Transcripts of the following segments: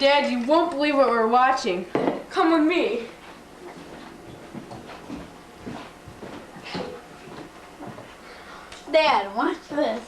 Dad, you won't believe what we're watching. Come with me. Dad, watch this.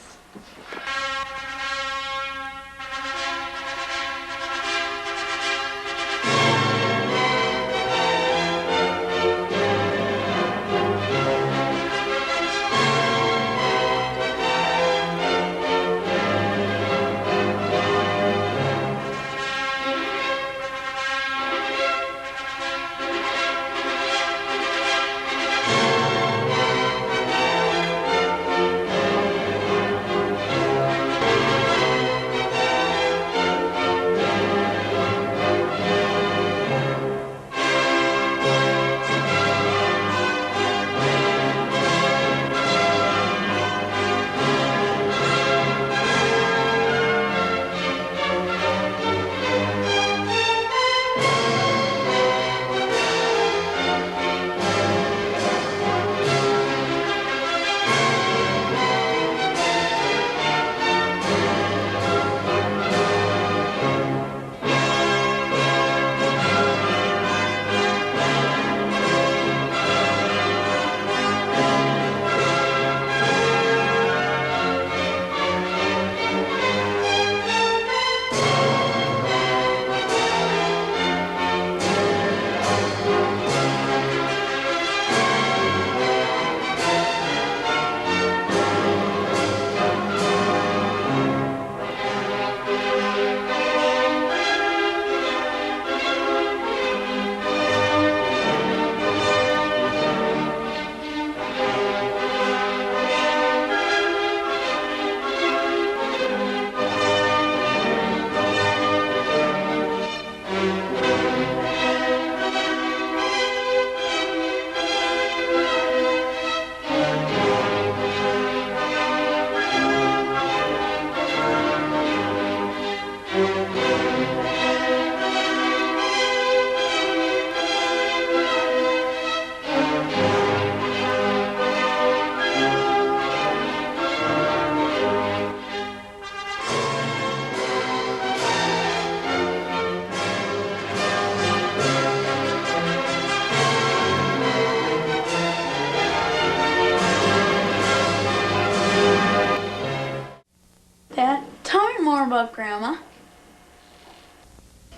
Dad, tell me more about Grandma.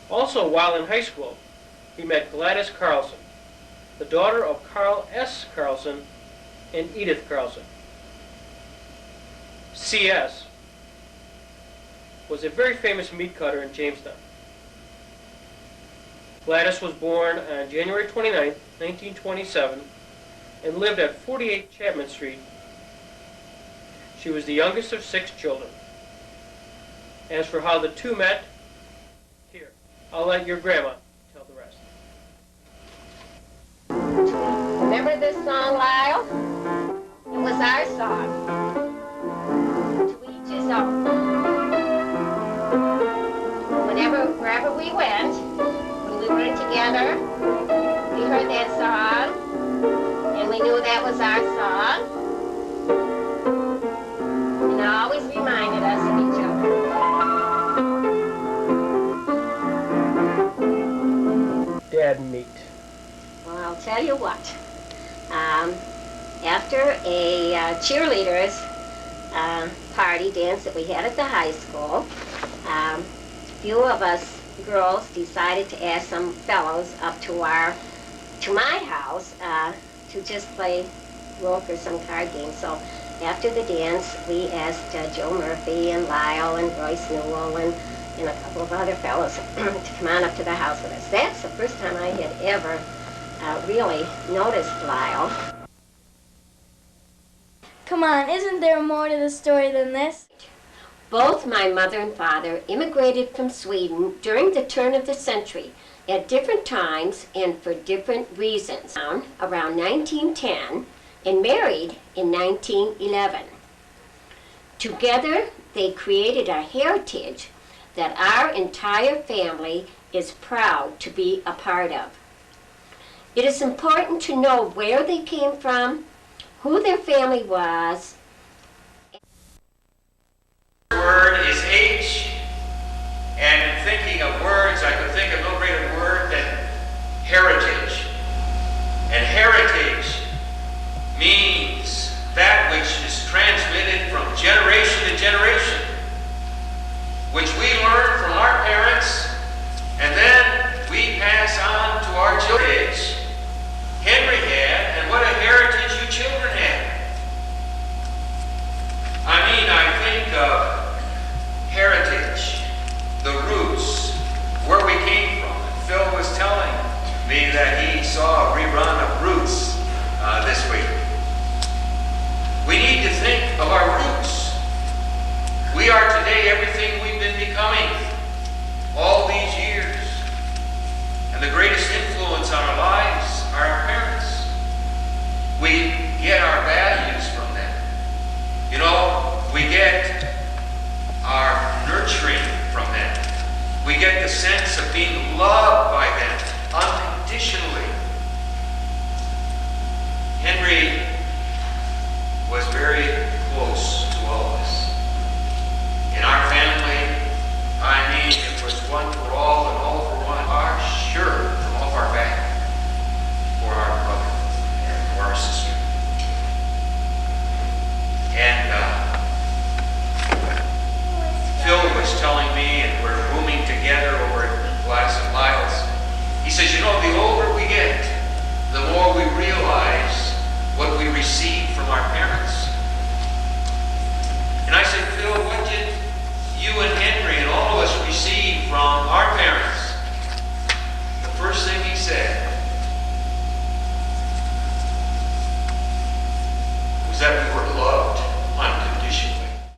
Also, while in high school, he met Gladys Carlson, the daughter of Carl S. Carlson and Edith Carlson. C.S. was a very famous meat cutter in Jamestown. Gladys was born on January 29, 1927, and lived at 48 Chapman Street. She was the youngest of 6 children. As for how the two met, here, I'll let your grandma tell the rest. Remember this song, Lyle? It was our song. To each his own. Wherever we went, when we were together, we heard that song, and we knew that was our song. And it always reminded us of each other. Dad meet. Well, I'll tell you what. After a cheerleaders party dance that we had at the high school, a few of us girls decided to ask some fellows up to my house to just play rook or some card game. So after the dance, we asked Joe Murphy and Lyle and Royce Newell and a couple of other fellows to come on up to the house with us. That's the first time I had ever really noticed Lyle. Come on, isn't there more to the story than this? Both my mother and father immigrated from Sweden during the turn of the century at different times and for different reasons. Around 1910 and married in 1911. Together, they created a heritage that our entire family is proud to be a part of. It is important to know where they came from, who their family was. The word is H, and in thinking of words, I we get the sense of being loved by them unconditionally. Henry was very close to all of us. In our family, I mean, it was one for all and all for one. Our shirt from off our back for our brother and for our sister. And Phil was telling me, and we're rooming together over at Gladys and Lyle's, he says, you know, the older we get, the more we realize what we receive from our parents. And I said, Phil, what did you and Henry and all of us receive from our parents? The first thing he said was that we were loved.